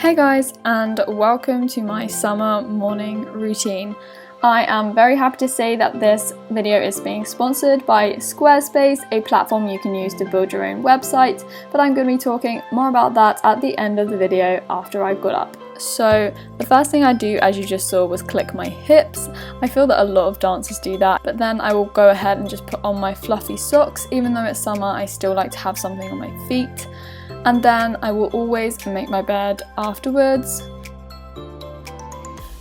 Hey guys, and welcome to my summer morning routine. I am very happy to say that this video is being sponsored by Squarespace, a platform you can use to build your own website, but I'm going to be talking more about that at the end of the video after I've got up. So the first thing I do, as you just saw, was click my hips. I feel that a lot of dancers do that, but then I will go ahead and just put on my fluffy socks. Even though it's summer, I still like to have something on my feet. And then I will always make my bed afterwards.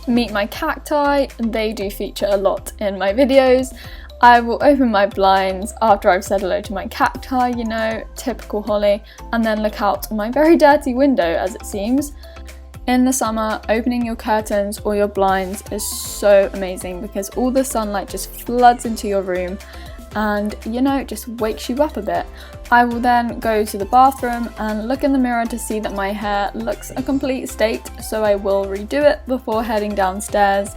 Meet my cacti, they do feature a lot in my videos. I will open my blinds after I've said hello to my cacti, you know, typical Holly, and then look out my very dirty window, as it seems. In the summer, opening your curtains or your blinds is so amazing because all the sunlight just floods into your room and, you know, just wakes you up a bit. I will then go to the bathroom and look in the mirror to see that my hair looks a complete state, so I will redo it before heading downstairs.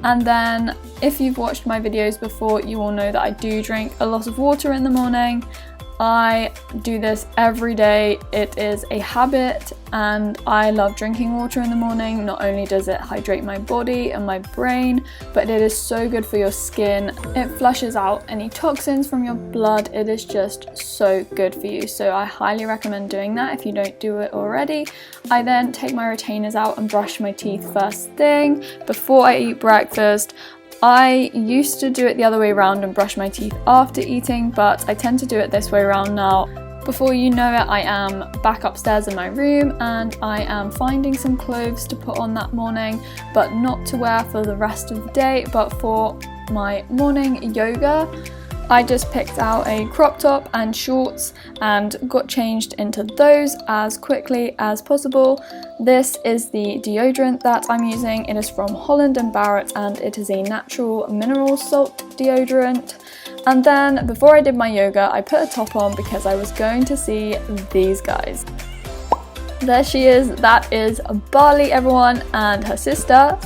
And then, if you've watched my videos before, you will know that I do drink a lot of water in the morning. I do this every day. It is a habit and I love drinking water in the morning. Not only does it hydrate my body and my brain, but it is so good for your skin. It flushes out any toxins from your blood. It is just so good for you. So I highly recommend doing that if you don't do it already. I then take my retainers out and brush my teeth first thing before I eat breakfast. I used to do it the other way around and brush my teeth after eating, but I tend to do it this way around now. Before you know it, I am back upstairs in my room and I am finding some clothes to put on that morning, but not to wear for the rest of the day, but for my morning yoga. I just picked out a crop top and shorts and got changed into those as quickly as possible. This is the deodorant that I'm using. It is from Holland & Barrett and it is a natural mineral salt deodorant. And then before I did my yoga, I put a top on because I was going to see these guys. There she is, that is Barley, everyone, and her sister,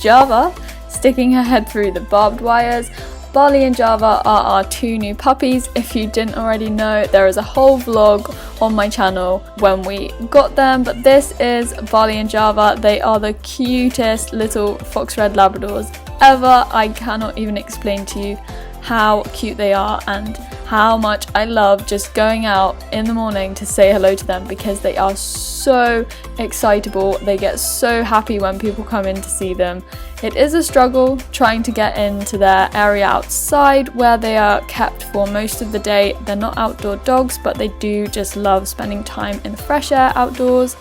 Java, sticking her head through the barbed wires. Barley and Java are our two new puppies. If you didn't already know, there is a whole vlog on my channel when we got them, but this is Barley and Java. They are the cutest little fox red Labradors ever. I cannot even explain to you how cute they are and how much I love just going out in the morning to say hello to them because they are so excitable. They get so happy when people come in to see them. It is a struggle trying to get into their area outside where they are kept for most of the day. They're not outdoor dogs, but they do just love spending time in the fresh air outdoors.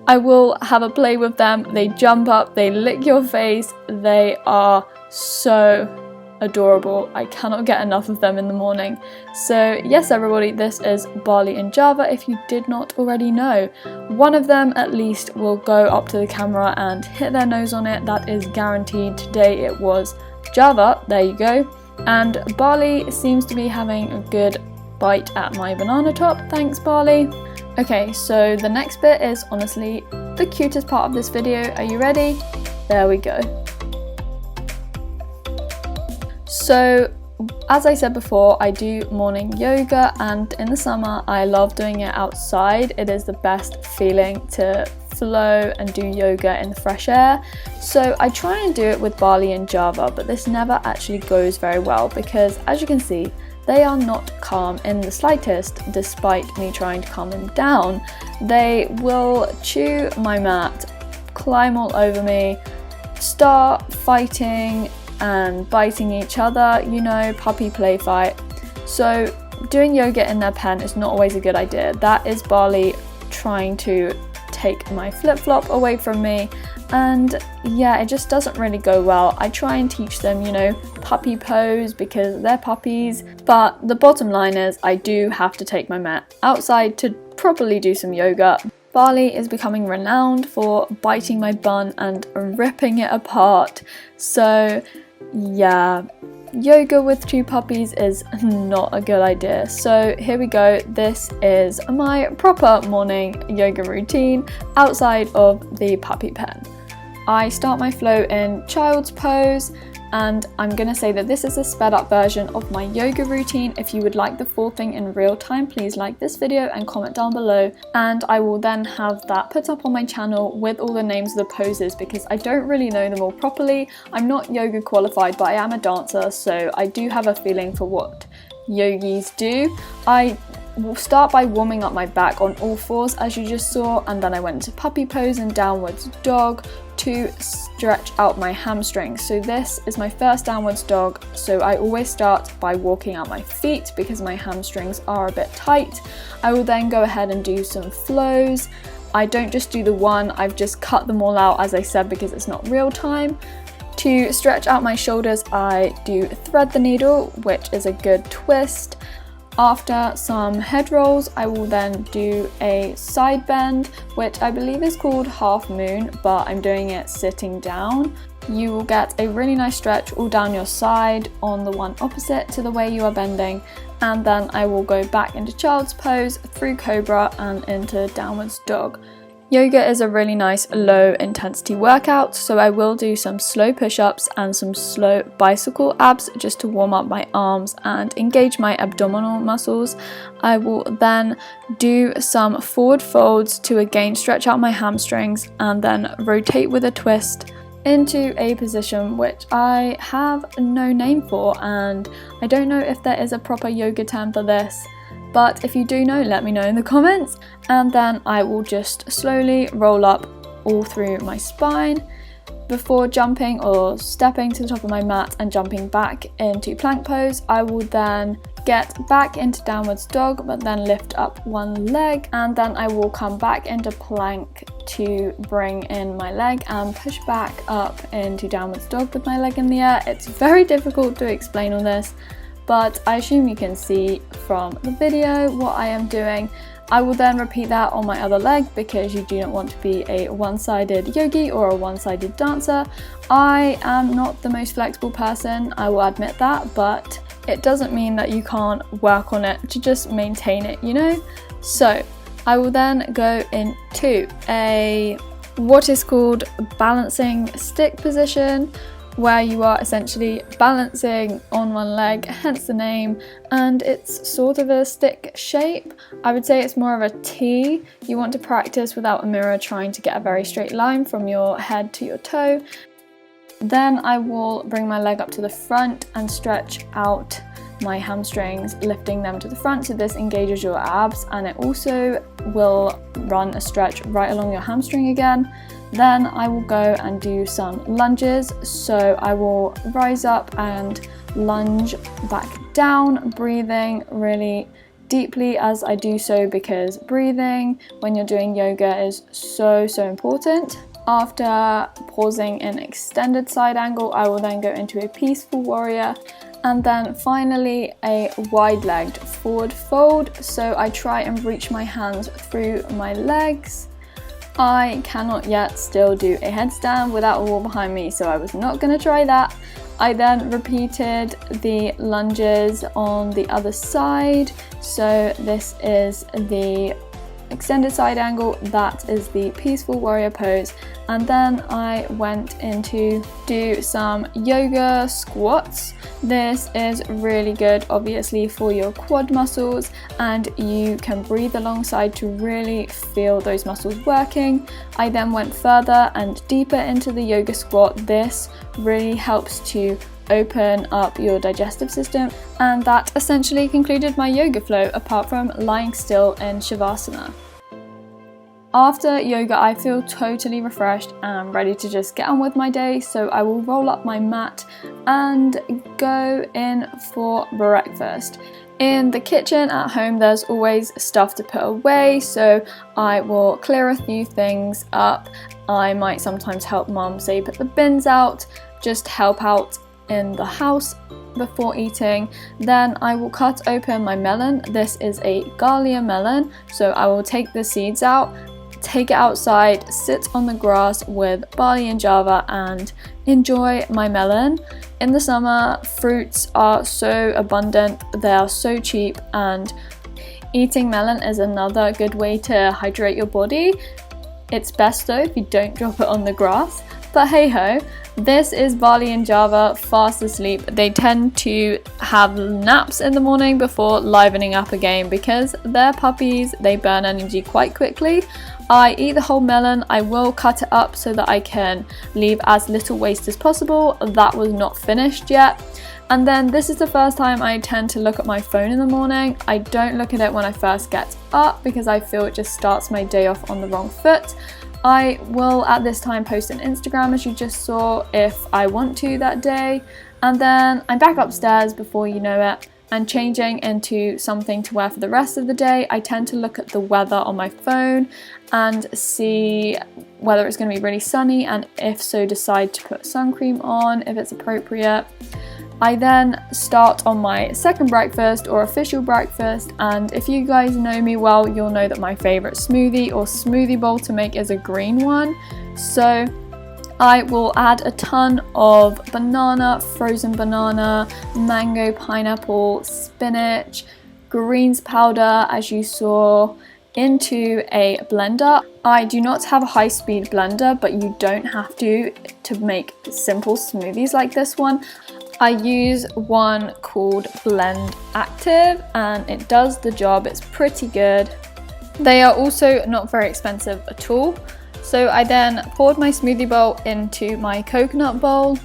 I will have a play with them. They jump up, they lick your face. They are so adorable. I cannot get enough of them in the morning. So yes, everybody, this is Barley and Java if you did not already know. One of them at least will go up to the camera and hit their nose on it. That is guaranteed. Today it was Java, there you go. And Barley seems to be having a good bite at my banana top. Thanks, Barley. Okay, so the next bit is honestly the cutest part of this video. Are you ready? There we go. So, as I said before, I do morning yoga and in the summer I love doing it outside. It is the best feeling to flow and do yoga in the fresh air. So I try and do it with Barley and Java, but this never actually goes very well because, as you can see, they are not calm in the slightest despite me trying to calm them down. They will chew my mat, climb all over me, start fighting and biting each other, you know, puppy play fight. So doing yoga in their pen is not always a good idea. That is Barley trying to take my flip-flop away from me, and yeah, it just doesn't really go well. I try and teach them, you know, puppy pose because they're puppies, but the bottom line is I do have to take my mat outside to properly do some yoga. Barley is becoming renowned for biting my bun and ripping it apart. So yeah, yoga with two puppies is not a good idea. So here we go. This is my proper morning yoga routine outside of the puppy pen. I start my flow in child's pose and I'm gonna say that this is a sped up version of my yoga routine. If you would like the full thing in real time, please like this video and comment down below, and I will then have that put up on my channel with all the names of the poses, because I don't really know them all properly. I'm not yoga qualified, but I am a dancer, so I do have a feeling for what yogis do. I will start by warming up my back on all fours, as you just saw, and then I went into puppy pose and downwards dog to stretch out my hamstrings. So this is my first downwards dog, so I always start by walking out my feet because my hamstrings are a bit tight. I will then go ahead and do some flows. I don't just do the one, I've just cut them all out, as I said, because it's not real time. To stretch out my shoulders, I do thread the needle, which is a good twist. After some head rolls, I will then do a side bend, which I believe is called half moon, but I'm doing it sitting down. You will get a really nice stretch all down your side on the one opposite to the way you are bending, and then I will go back into child's pose, through cobra and into downwards dog. Yoga is a really nice low intensity workout, so I will do some slow push-ups and some slow bicycle abs just to warm up my arms and engage my abdominal muscles. I will then do some forward folds to again stretch out my hamstrings, and then rotate with a twist into a position which I have no name for, and I don't know if there is a proper yoga term for this. But if you do know, let me know in the comments. And then I will just slowly roll up all through my spine before jumping or stepping to the top of my mat and jumping back into plank pose. I will then get back into downwards dog, but then lift up one leg, and then I will come back into plank to bring in my leg and push back up into downwards dog with my leg in the air. It's very difficult to explain all this, but I assume you can see from the video what I am doing. I will then repeat that on my other leg, because you do not want to be a one-sided yogi or a one-sided dancer. I am not the most flexible person, I will admit that, but it doesn't mean that you can't work on it to just maintain it, you know? So I will then go into what is called balancing stick position, where you are essentially balancing on one leg, hence the name, and it's sort of a stick shape. I would say it's more of a T. You want to practice without a mirror, trying to get a very straight line from your head to your toe. Then I will bring my leg up to the front and stretch out my hamstrings, lifting them to the front, so this engages your abs, and it also will run a stretch right along your hamstring again. Then I will go and do some lunges, so I will rise up and lunge back down, breathing really deeply as I do so, because breathing when you're doing yoga is so important. After pausing in extended side angle, I will then go into a peaceful warrior, and then finally a wide-legged forward fold, so I try and reach my hands through my legs. I cannot yet still do a headstand without a wall behind me, so I was not going to try that. I then repeated the lunges on the other side, so this is the extended side angle, that is the peaceful warrior pose, and then I went into do some yoga squats. This is really good obviously for your quad muscles, and you can breathe alongside to really feel those muscles working. I then went further and deeper into the yoga squat. This really helps to open up your digestive system, and that essentially concluded my yoga flow, apart from lying still in Shavasana. After yoga, I feel totally refreshed and ready to just get on with my day, so I will roll up my mat and go in for breakfast. In the kitchen at home, there's always stuff to put away, so I will clear a few things up. I might sometimes help mum, say, put the bins out, just help out in the house before eating. Then I will cut open my melon. This is a Galia melon, so I will take the seeds out, take it outside, sit on the grass with barley and java and enjoy my melon. In the summer, fruits are so abundant, they are so cheap, and eating melon is another good way to hydrate your body. It's best though if you don't drop it on the grass, but hey ho. This is Bali and Java, fast asleep. They tend to have naps in the morning before livening up again because they're puppies, they burn energy quite quickly. I eat the whole melon. I will cut it up so that I can leave as little waste as possible. That was not finished yet. And then this is the first time I tend to look at my phone in the morning. I don't look at it when I first get up because I feel it just starts my day off on the wrong foot. I will at this time post on Instagram, as you just saw, if I want to that day. And then I'm back upstairs before you know it and changing into something to wear for the rest of the day. I tend to look at the weather on my phone and see whether it's going to be really sunny, and if so, decide to put sun cream on if it's appropriate. I then start on my second breakfast or official breakfast, and if you guys know me well, you'll know that my favourite smoothie or smoothie bowl to make is a green one. So I will add a ton of banana, frozen banana, mango, pineapple, spinach, greens powder, as you saw, into a blender. I do not have a high-speed blender, but you don't have to make simple smoothies like this one. I use one called Blend Active and it does the job. It's pretty good. They are also not very expensive at all. So I then poured my smoothie bowl into my coconut bowl.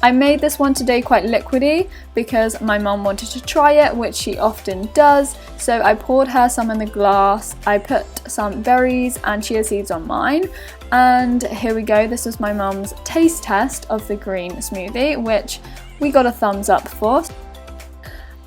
I made this one today quite liquidy because my mum wanted to try it, which she often does. So I poured her some in the glass. I put some berries and chia seeds on mine. And here we go. This was my mum's taste test of the green smoothie, which we got a thumbs up for.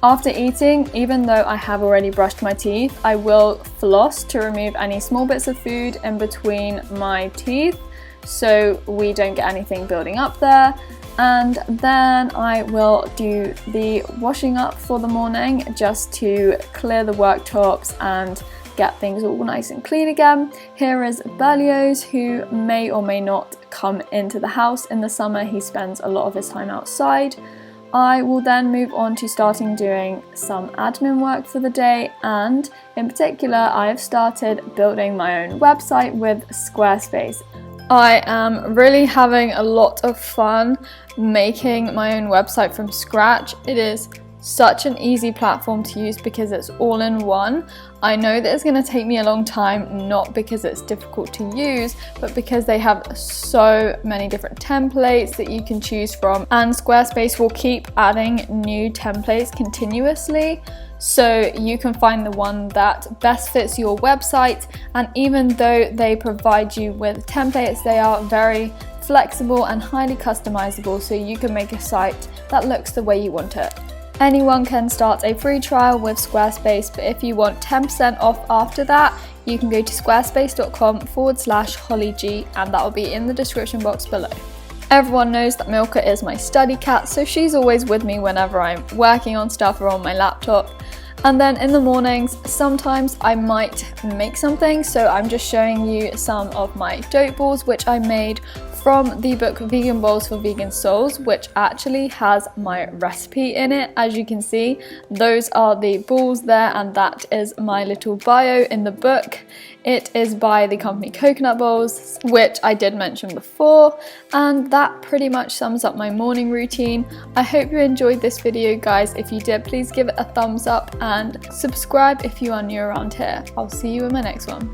After eating, even though I have already brushed my teeth, I will floss to remove any small bits of food in between my teeth so we don't get anything building up there. And then I will do the washing up for the morning just to clear the worktops and get things all nice and clean again. Here is Berlioz, who may or may not come into the house in the summer. He spends a lot of his time outside. I will then move on to starting doing some admin work for the day, and in particular I have started building my own website with Squarespace. I am really having a lot of fun making my own website from scratch. It is such an easy platform to use because it's all in one. I know that it's going to take me a long time, not because it's difficult to use, but because they have so many different templates that you can choose from, and Squarespace will keep adding new templates continuously, so you can find the one that best fits your website. And even though they provide you with templates, they are very flexible and highly customizable, so you can make a site that looks the way you want it. Anyone can start a free trial with Squarespace, but if you want 10% off after that, you can go to squarespace.com/HollyG, and that will be in the description box below. Everyone knows that Milka is my study cat, so she's always with me whenever I'm working on stuff or on my laptop. And then in the mornings, sometimes I might make something, so I'm just showing you some of my dough balls, which I made from the book Vegan Bowls for Vegan Souls, which actually has my recipe in it. As you can see, those are the balls there, and that is my little bio in the book. It is by the company Coconut Bowls, which I did mention before, and that pretty much sums up my morning routine. I hope you enjoyed this video, guys. If you did, please give it a thumbs up and subscribe if you are new around here. I'll see you in my next one.